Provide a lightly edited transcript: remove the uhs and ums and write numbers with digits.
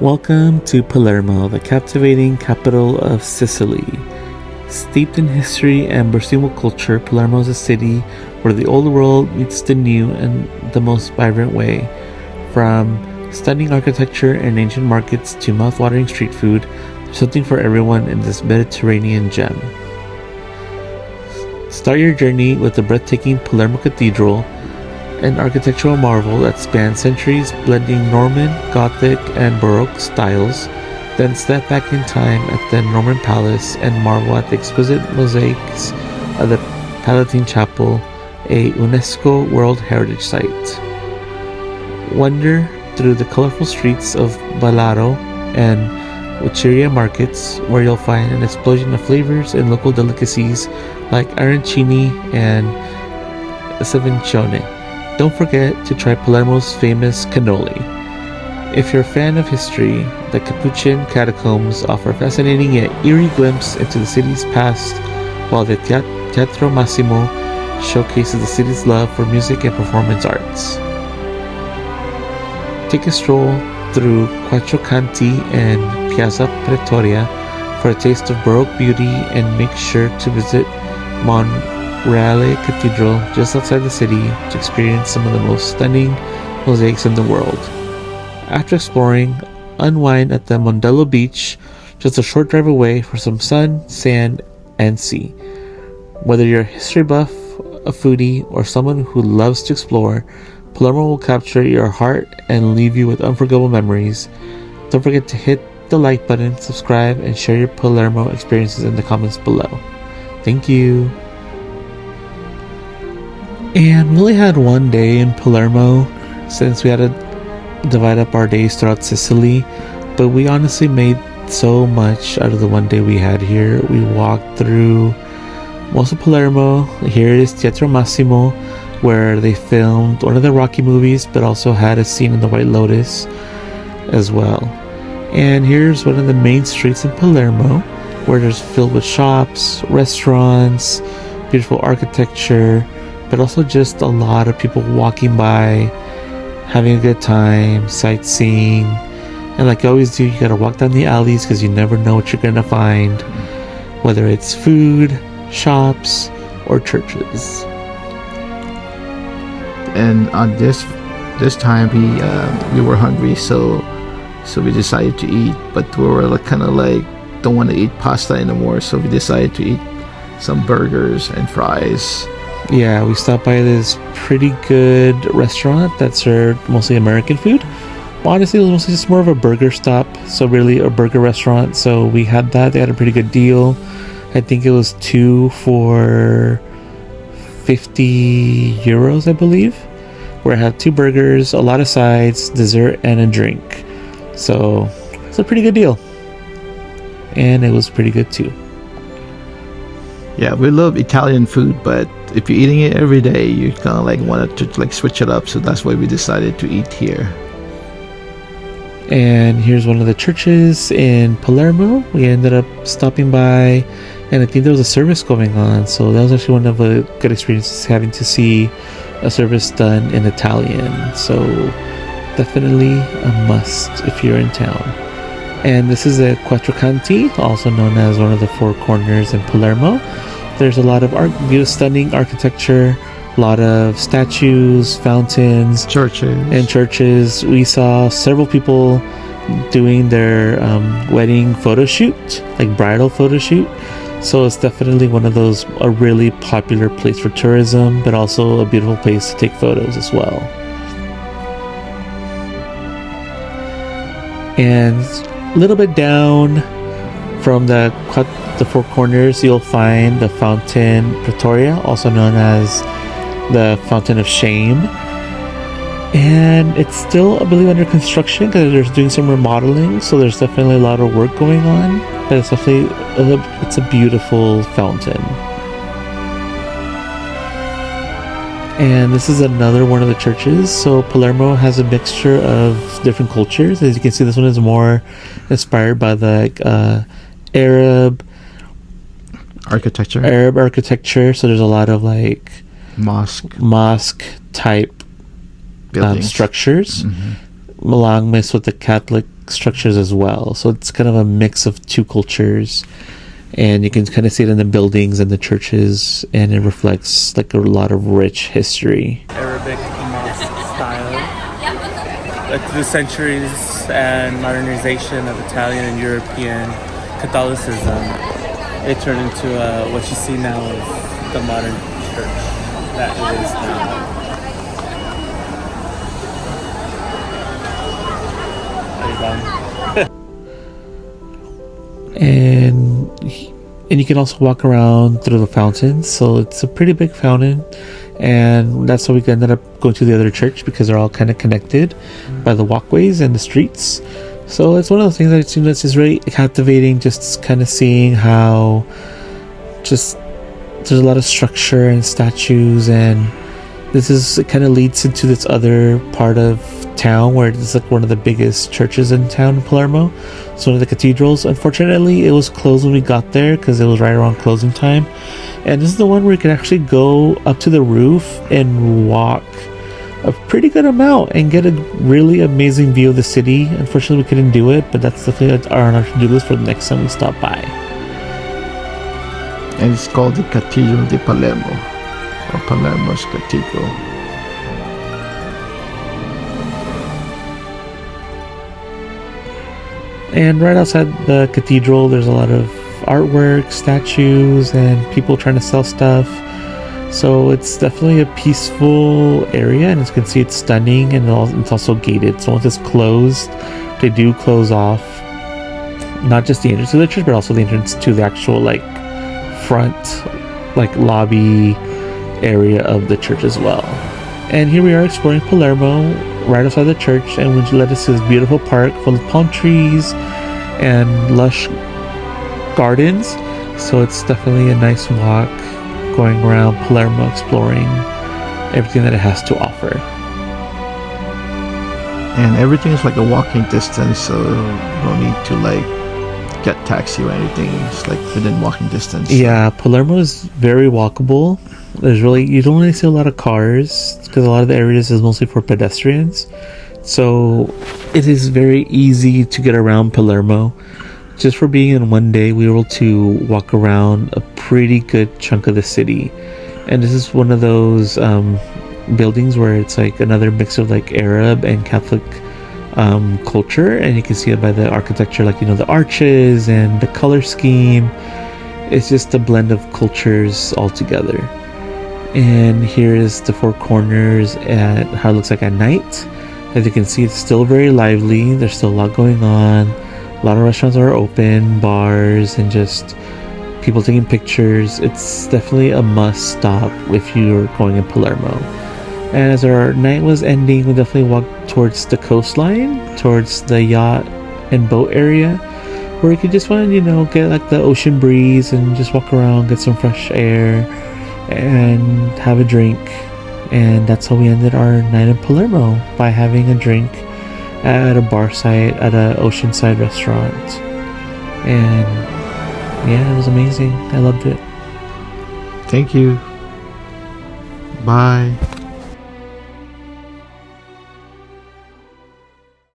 Welcome to Palermo, the captivating capital of Sicily. Steeped in history and bursting with culture, Palermo is a city where the old world meets the new in the most vibrant way. From stunning architecture and ancient markets to mouth-watering street food, there's something for everyone in this Mediterranean gem. Start your journey with the breathtaking Palermo Cathedral, an architectural marvel that spans centuries, blending Norman, Gothic, and Baroque styles. Then step back in time at the Norman Palace and marvel at the exquisite mosaics of the Palatina Chapel, a UNESCO World Heritage Site. Wander through the colorful streets of Balaro and Ucciria markets, where you'll find an explosion of flavors and local delicacies like arancini and cevincione. Don't forget to try Palermo's famous cannoli. If you're a fan of history, the Capuchin catacombs offer a fascinating yet eerie glimpse into the city's past, while the Teatro Massimo showcases the city's love for music and performance arts. Take a stroll through Quattro Canti and Piazza Pretoria for a taste of Baroque beauty, and make sure to visit Mondello Cathedral just outside the city to experience some of the most stunning mosaics in the world. After exploring, unwind at the Mondello beach, just a short drive away for some sun, sand, and sea. Whether you're a history buff, a foodie, or someone who loves to explore, Palermo will capture your heart and leave you with unforgettable memories. Don't forget to hit the like button, subscribe, and share your Palermo experiences in the comments below. Thank you. And we only had one day in Palermo since we had to divide up our days throughout Sicily, but we honestly made so much out of the one day we had here. We walked through most of Palermo. Here is Teatro Massimo, where they filmed one of the Rocky movies, but also had a scene in the White Lotus as well. And here's one of the main streets in Palermo, where there's filled with shops, restaurants, beautiful architecture, but also just a lot of people walking by, having a good time, sightseeing. And like you always do, you gotta walk down the alleys because you never know what you're gonna find, whether it's food, shops, or churches. And on this time we were hungry, so we decided to eat, but we were kind of like don't want to eat pasta anymore, so we decided to eat some burgers and fries. Yeah, we stopped by this pretty good restaurant that served mostly American food. Honestly, it was mostly just more of a burger stop, so really a burger restaurant. So we had that. They had a pretty good deal. I think it was 2 for 50 euros, I believe, where I had 2 burgers, a lot of sides, dessert, and a drink. So it's a pretty good deal. And it was pretty good too. Yeah, we love Italian food, but if you're eating it every day, you kind of like want to like switch it up. So that's why we decided to eat here. And here's one of the churches in Palermo. We ended up stopping by, and I think there was a service going on. So that was actually one of the good experiences, having to see a service done in Italian. So definitely a must if you're in town. And this is a Quattro Canti, also known as one of the 4 corners in Palermo. There's a lot of stunning architecture, a lot of statues, fountains, churches. We saw several people doing their wedding photo shoot, like bridal photo shoot. So it's definitely one of those, a really popular place for tourism, but also a beautiful place to take photos as well. And a little bit down from the 4 corners, you'll find the Fountain Pretoria, also known as the Fountain of Shame. And it's still, I believe, under construction because they're doing some remodeling, so there's definitely a lot of work going on. But it's definitely it's a beautiful fountain. And this is another one of the churches. So Palermo has a mixture of different cultures. As you can see, this one is more inspired by the Arab architecture. So there's a lot of like mosque type structures, along with the Catholic structures as well. So it's kind of a mix of two cultures, and you can kind of see it in the buildings and the churches, and it reflects like a lot of rich history. Arabic mosque style. Through centuries and modernization of Italian and European Catholicism, it turned into what you see now as the modern church that it is now. and you can also walk around through the fountains, so it's a pretty big fountain, and that's how we ended up going to the other church, because they're all kind of connected by the walkways and the streets. So it's one of those things that it seems that's just really captivating, just kind of seeing how just there's a lot of structure and statues, and it kind of leads into this other part of town where it's like one of the biggest churches in town in Palermo. It's one of the cathedrals. Unfortunately, it was closed when we got there because it was right around closing time. And this is the one where you can actually go up to the roof and walk a pretty good amount and get a really amazing view of the city. Unfortunately, we couldn't do it, but that's definitely on our to-do list for the next time we stop by. And it's called the Cathedral di Palermo, or Palermo's Cathedral. And right outside the cathedral, there's a lot of artwork, statues, and people trying to sell stuff. So it's definitely a peaceful area, and as you can see, it's stunning, and it's also gated. So once it's closed, they do close off not just the entrance to the church, but also the entrance to the actual like front, like lobby area of the church as well. And here we are exploring Palermo, right outside the church, and we led us to this beautiful park full of palm trees and lush gardens. So it's definitely a nice walk going around Palermo, exploring everything that it has to offer. And everything is like a walking distance, so you don't need to like get taxi or anything. It's like within walking distance. Yeah, Palermo is very walkable. You don't really see a lot of cars because a lot of the areas is mostly for pedestrians. So it is very easy to get around Palermo. Just for being in one day, we were able to walk around a pretty good chunk of the city. And this is one of those buildings where it's like another mix of like Arab and Catholic culture, and you can see it by the architecture, like, you know, the arches and the color scheme. It's just a blend of cultures all together. And here is the four corners at how it looks like at night. As you can see, it's still very lively. There's still a lot going on. A lot of restaurants are open, bars, and just people taking pictures. It's definitely a must stop if you're going in Palermo. And as our night was ending, we definitely walked towards the coastline, towards the yacht and boat area, where you could just want to, you know, get like the ocean breeze and just walk around, get some fresh air, and have a drink. And that's how we ended our night in Palermo, by having a drink at a bar site at an oceanside restaurant. And yeah, it was amazing. I loved it. Thank you. Bye.